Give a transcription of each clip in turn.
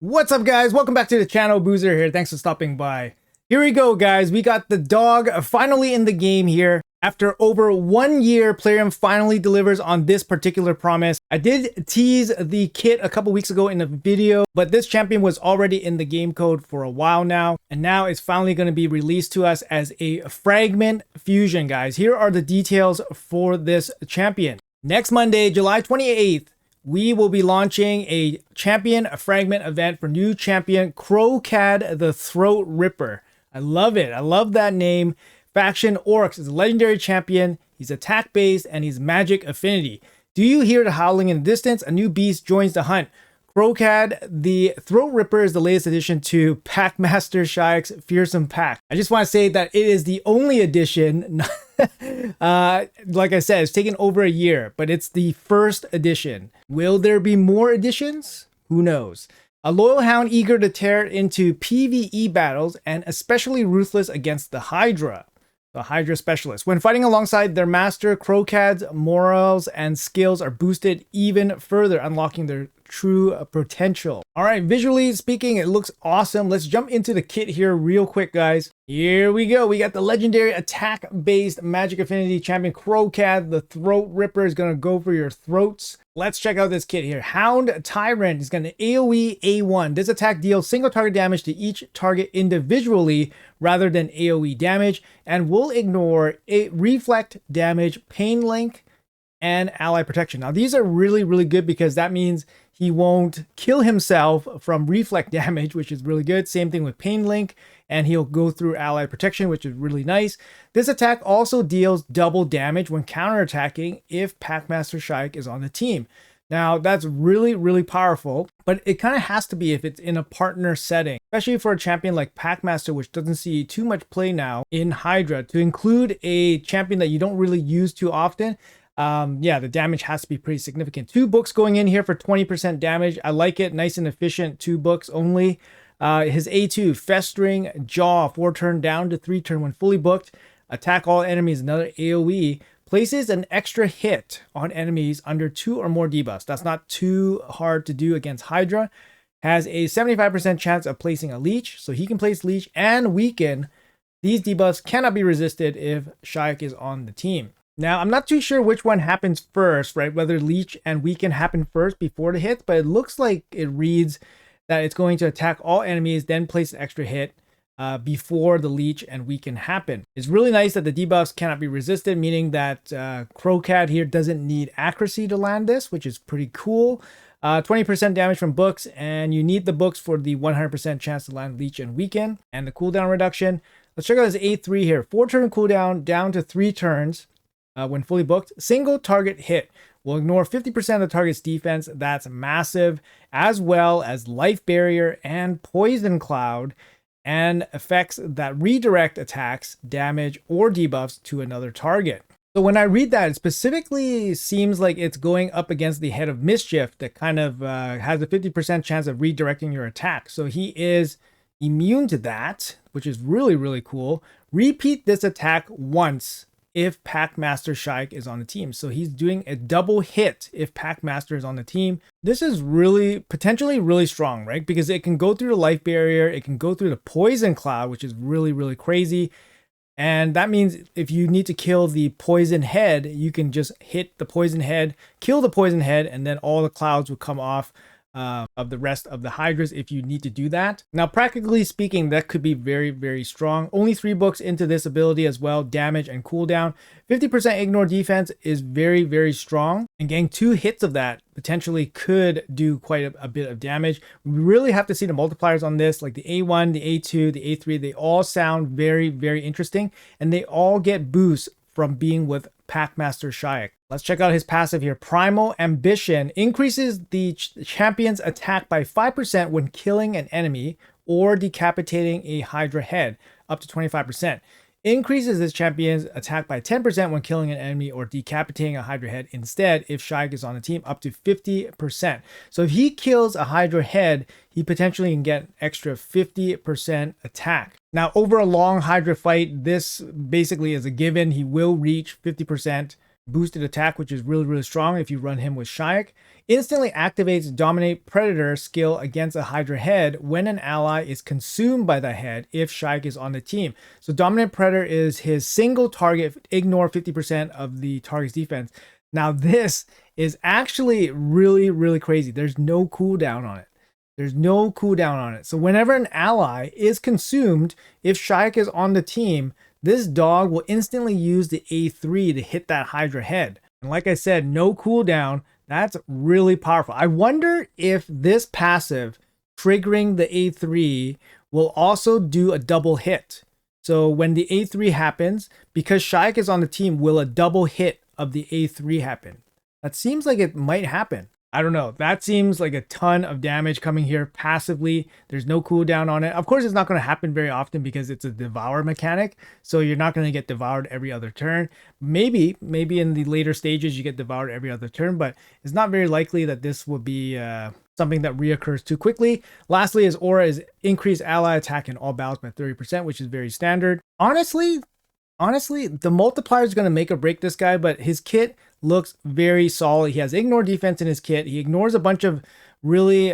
What's up, guys? Welcome back to the channel. Boozer here. Thanks for stopping by. Here we go, guys. We got the dog finally in the game here. After over 1 year, Plarium finally delivers on this particular promise. I did tease the kit a couple weeks ago in a video, but this champion was already in the game code for a while now, and now it's finally going to be released to us as a fragment fusion, guys. Here are the details for this champion. Next Monday, July 28th, we will be launching a champion fragment event for new champion Kro Khad the Throatripper. I love it. I love that name. Faction Orcs is a legendary champion. He's attack based and he's magic affinity. Do you hear the howling in the distance? A new beast joins the hunt. Kro Khad the Throatripper is the latest addition to Packmaster Shayek's fearsome pack. I just want to say that it is the only edition. Like I said, it's taken over a year, but it's the first edition. Will there be more editions? Who knows? A loyal hound eager to tear into PvE battles and especially ruthless against the Hydra. The Hydra specialist. When fighting alongside their master, Kro Khad's morals and skills are boosted even further, unlocking their true potential. All right, visually speaking, it looks awesome. Let's jump into the kit here real quick, guys. Here we go. We got the legendary attack-based magic affinity champion Kro Khad. The Throatripper is going to go for your throats. Let's check out this kit here. Hound Tyrant is going to AoE A1. This attack deals single target damage to each target individually rather than AoE damage, and will ignore a reflect damage, pain link, and ally protection. Now these are really good because that means he won't kill himself from reflect damage, which is really good. Same thing with pain link, and he'll go through ally protection, which is really nice. This attack also deals double damage when counterattacking if Packmaster Shayek is on the team. Now that's really powerful, but it kind of has to be if it's in a partner setting, especially for a champion like Packmaster, which doesn't see too much play now in Hydra. To include a champion that you don't really use too often, yeah, the damage has to be pretty significant. 2 books going in here for 20% damage. I like it. Nice and efficient. 2 books only. His A2, Festering Jaw, 4 turn down to 3 turn when fully booked. Attack all enemies, another AoE. Places an extra hit on enemies under 2 or more debuffs. That's not too hard to do against Hydra. Has a 75% chance of placing a leech, so he can place leech and weaken. These debuffs cannot be resisted if Shayek is on the team. Now, I'm not too sure which one happens first, right? Whether leech and weaken happen first before the hits, but it looks like it reads that it's going to attack all enemies, then place an extra hit before the leech and weaken happen. It's really nice that the debuffs cannot be resisted, meaning that Kro Khad here doesn't need accuracy to land this, which is pretty cool. 20% damage from books, and you need the books for the 100% chance to land leech and weaken, and the cooldown reduction. Let's check out this A3 here. 4 turn cooldown down to 3 turns. When fully booked, single target hit will ignore 50% of the target's defense. That's massive, as well as life barrier and poison cloud, and effects that redirect attacks, damage, or debuffs to another target. So when I read that, it specifically seems like it's going up against the Head of Mischief that kind of has a 50% chance of redirecting your attack. So he is immune to that, which is really cool. Repeat this attack once if Packmaster Shayek is on the team. So he's doing a double hit if Packmaster is on the team. This is really potentially really strong, right? Because it can go through the life barrier, it can go through the poison cloud, which is really crazy. And that means if you need to kill the poison head, you can just hit the poison head, kill the poison head, and then all the clouds will come off of the rest of the Hydras if you need to do that. Now, practically speaking, that could be very strong. Only 3 books into this ability as well, damage and cooldown. 50% ignore defense is very strong, and getting 2 hits of that potentially could do quite a bit of damage. We really have to see the multipliers on this, like the A1, the A2, the A3. They all sound very interesting, and they all get boosts from being with Packmaster Shayek. Let's check out his passive here. Primal Ambition increases the champion's attack by 5% when killing an enemy or decapitating a Hydra head, up to 25%. Increases this champion's attack by 10% when killing an enemy or decapitating a Hydra head instead if Shayek is on the team, up to 50%. So if he kills a Hydra head, he potentially can get an extra 50% attack. Now, over a long Hydra fight, this basically is a given. He will reach 50% boosted attack, which is really strong if you run him with Shaik. Instantly activates Dominate Predator skill against a Hydra head when an ally is consumed by the head if Shaik is on the team. So Dominant Predator is his single target, ignore 50% of the target's defense. Now this is actually really crazy. There's no cooldown on it. There's no cooldown on it. So whenever an ally is consumed, if Shaik is on the team, this dog will instantly use the A3 to hit that Hydra head. And like I said, no cooldown. That's really powerful. I wonder if this passive triggering the A3 will also do a double hit. So when the A3 happens, because Shaik is on the team, will a double hit of the A3 happen? That seems like it might happen. I don't know. That seems like a ton of damage coming here passively. There's no cooldown on it. Of course, it's not going to happen very often because it's a devour mechanic. So you're not going to get devoured every other turn. Maybe in the later stages you get devoured every other turn, but it's not very likely that this will be something that reoccurs too quickly. Lastly, his aura is increased ally attack in all battles by 30%, which is very standard. Honestly, the multiplier is going to make or break this guy, but his kit looks very solid. He has ignore defense in his kit. He ignores a bunch of really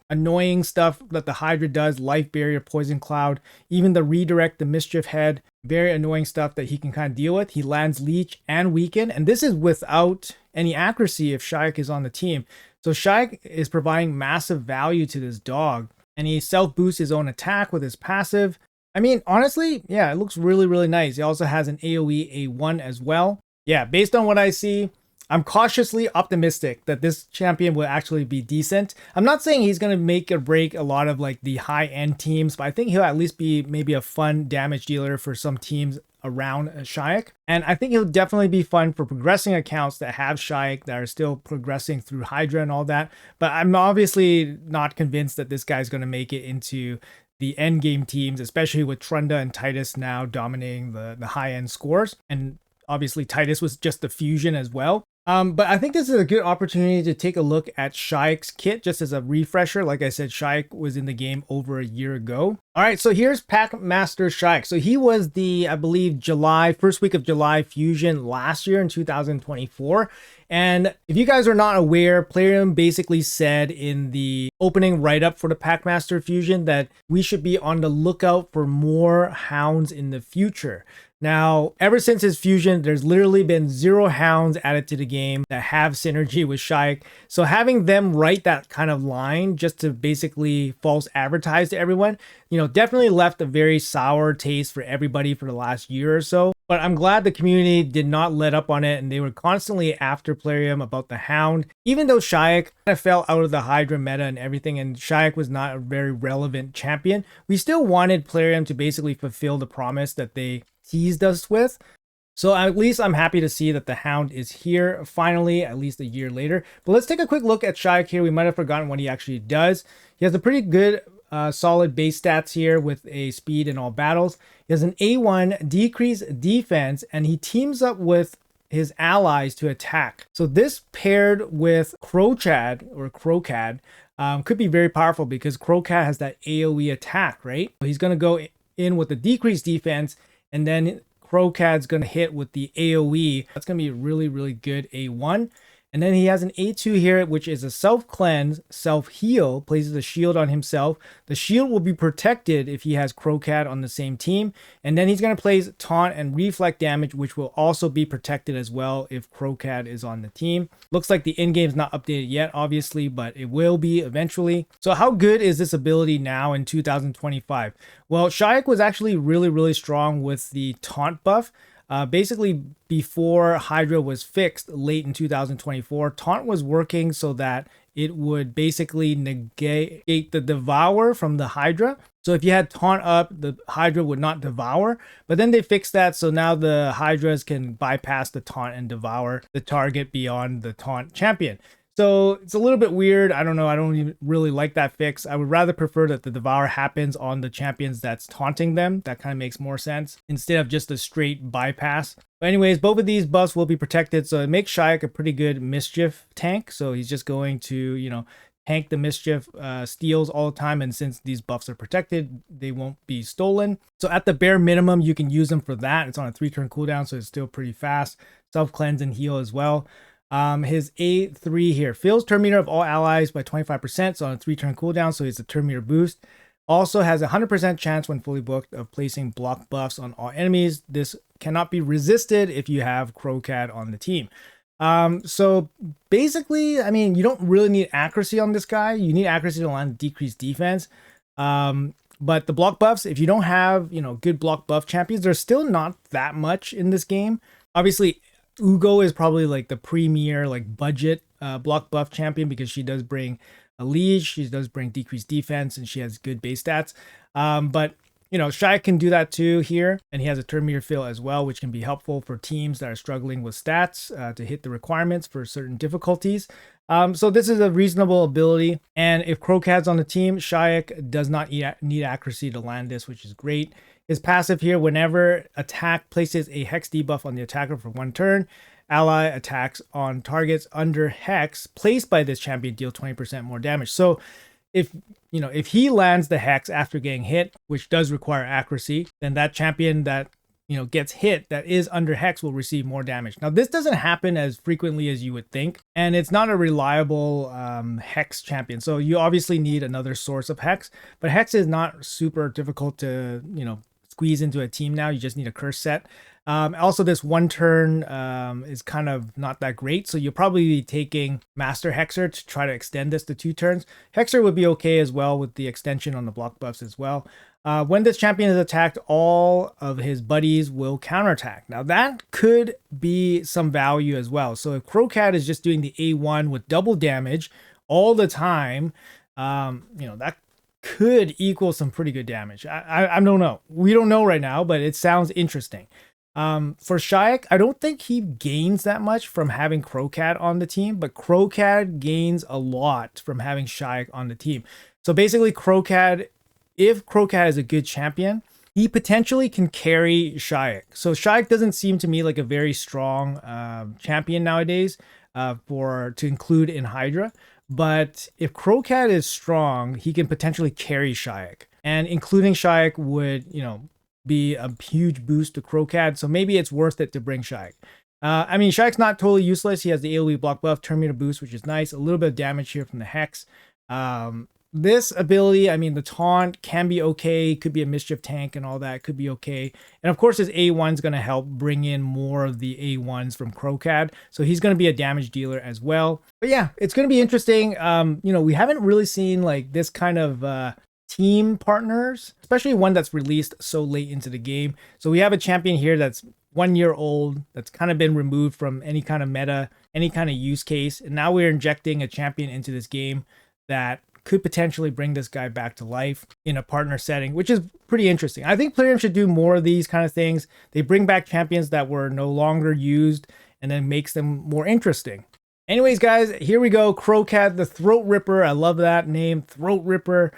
annoying stuff that the Hydra does, life barrier, poison cloud, even the redirect, the mischief head, very annoying stuff that he can kind of deal with. He lands leech and weaken, and this is without any accuracy if Shaik is on the team. So Shaik is providing massive value to this dog, and he self boosts his own attack with his passive. I mean, honestly, yeah, it looks really nice. He also has an AoE A1 as well. Yeah, based on what I see, I'm cautiously optimistic that this champion will actually be decent. I'm not saying he's going to make or break a lot of like the high-end teams, but I think he'll at least be maybe a fun damage dealer for some teams around Shaik. And I think he'll definitely be fun for progressing accounts that have Shaik, that are still progressing through Hydra and all that. But I'm obviously not convinced that this guy's going to make it into the end game teams, especially with Trunda and Titus now dominating the high-end scores. And obviously, Titus was just the fusion as well. But I think this is a good opportunity to take a look at Shaik's kit just as a refresher. Like I said, Shaik was in the game over a year ago. All right, so here's Packmaster Shaik. So he was the, I believe, first week of July fusion last year in 2024. And if you guys are not aware, Plarium basically said in the opening write-up for the Packmaster fusion that we should be on the lookout for more hounds in the future. Now, ever since his fusion, there's literally been 0 hounds added to the game that have synergy with Shaik. So having them write that kind of line just to basically false advertise to everyone, definitely left a very sour taste for everybody for the last year or so. But I'm glad the community did not let up on it, and they were constantly after Plarium about the hound. Even though Shaik kind of fell out of the Hydra meta and everything, and Shaik was not a very relevant champion, we still wanted Plarium to basically fulfill the promise that they teased us with. So at least I'm happy to see that the hound is here finally, at least a year later. But let's take a quick look at Shaik here. We might have forgotten what he actually does. He has a pretty good solid base stats here with a speed in all battles. He has an A1 decreased defense, and he teams up with his allies to attack. So this paired with Kro Khad could be very powerful because Kro Khad has that AoE attack, right? So he's going to go in with the decreased defense, and then Kro Khad's going to hit with the AoE. That's going to be a really good A1. And then he has an A2 here, which is a self-cleanse, self-heal, places a shield on himself. The shield will be protected if he has Kro Khad on the same team. And then he's going to place taunt and reflect damage, which will also be protected as well if Kro Khad is on the team. Looks like the in-game is not updated yet, obviously, but it will be eventually. So how good is this ability now in 2025? Well, Shaik was actually really strong with the taunt buff. Basically, before Hydra was fixed late in 2024, Taunt was working so that it would basically negate the Devour from the Hydra. So if you had Taunt up, the Hydra would not Devour. But then they fixed that, so now the Hydras can bypass the Taunt and Devour the target beyond the Taunt champion. So it's a little bit weird. I don't know. I don't even really like that fix. I would rather prefer that the Devour happens on the champions that's taunting them. That kind of makes more sense instead of just a straight bypass. But anyways, both of these buffs will be protected. So it makes Shaik a pretty good mischief tank. So he's just going to, Tank the Mischief steals all the time, and since these buffs are protected, they won't be stolen. So at the bare minimum, you can use them for that. It's on a 3-turn cooldown, so it's still pretty fast. Self-cleanse and heal as well. His A3 here fills turn meter of all allies by 25%, so on a 3-turn cooldown, so it's a turn meter boost. Also has a 100% chance when fully booked of placing block buffs on all enemies. This cannot be resisted if you have Kro Khad on the team. So basically, I mean, you don't really need accuracy on this guy. You need accuracy to land decreased defense. But the block buffs, if you don't have, good block buff champions, there's still not that much in this game. Obviously, Ugo is probably like the premier, like budget block buff champion because she does bring a leash, she does bring decreased defense, and she has good base stats. But Shayak can do that too here, and he has a turn meter fill as well, which can be helpful for teams that are struggling with stats to hit the requirements for certain difficulties. So this is a reasonable ability, and if Kro Khad's on the team, Shayak does not need accuracy to land this, which is great. His passive here, whenever attack places a hex debuff on the attacker for 1 turn, ally attacks on targets under hex placed by this champion deal 20% more damage. So if he lands the hex after getting hit, which does require accuracy, then that champion that gets hit that is under hex will receive more damage. Now this doesn't happen as frequently as you would think, and it's not a reliable hex champion, so you obviously need another source of hex. But hex is not super difficult to squeeze into a team now. You just need a curse set. Also, this 1 turn is kind of not that great, so you'll probably be taking Master Hexer to try to extend this to 2 turns. Hexer would be okay as well with the extension on the block buffs as well. When this champion is attacked, all of his buddies will counterattack. Now that could be some value as well. So if Kro Khad is just doing the A1 with double damage all the time, that could equal some pretty good damage. I don't know. We don't know right now, but it sounds interesting. For Shayak, I don't think he gains that much from having Kro Khad on the team, but Kro Khad gains a lot from having Shayak on the team. So basically, Kro Khad, if Kro Khad is a good champion, he potentially can carry Shayak. So Shayak doesn't seem to me like a very strong champion nowadays to include in Hydra. But if Kro Khad is strong, he can potentially carry Shayak. And including Shayak would, be a huge boost to Kro Khad. So maybe it's worth it to bring Shayak. I mean, Shayak's not totally useless. He has the AoE block buff, turn meter boost, which is nice. A little bit of damage here from the Hex. This ability, I mean, the taunt can be okay. Could be a mischief tank and all that. Could be okay. And of course, his A1 is going to help bring in more of the A1s from Kro Khad. So he's going to be a damage dealer as well. But yeah, it's going to be interesting. We haven't really seen like this kind of team partners, especially one that's released so late into the game. So we have a champion here that's 1 year old, that's kind of been removed from any kind of meta, any kind of use case. And now we're injecting a champion into this game that could potentially bring this guy back to life in a partner setting, which is pretty interesting. I think Plarium should do more of these kind of things. They bring back champions that were no longer used and then makes them more interesting. Anyways, guys, here we go. Kro Khad, the Throatripper. I love that name, Throatripper.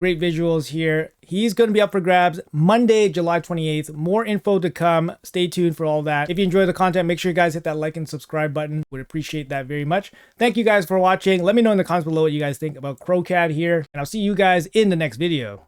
Great visuals here. He's going to be up for grabs Monday, July 28th. More info to come. Stay tuned for all that. If you enjoy the content, make sure you guys hit that like and subscribe button. Would appreciate that very much. Thank you guys for watching. Let me know in the comments below what you guys think about Kro Khad here, and I'll see you guys in the next video.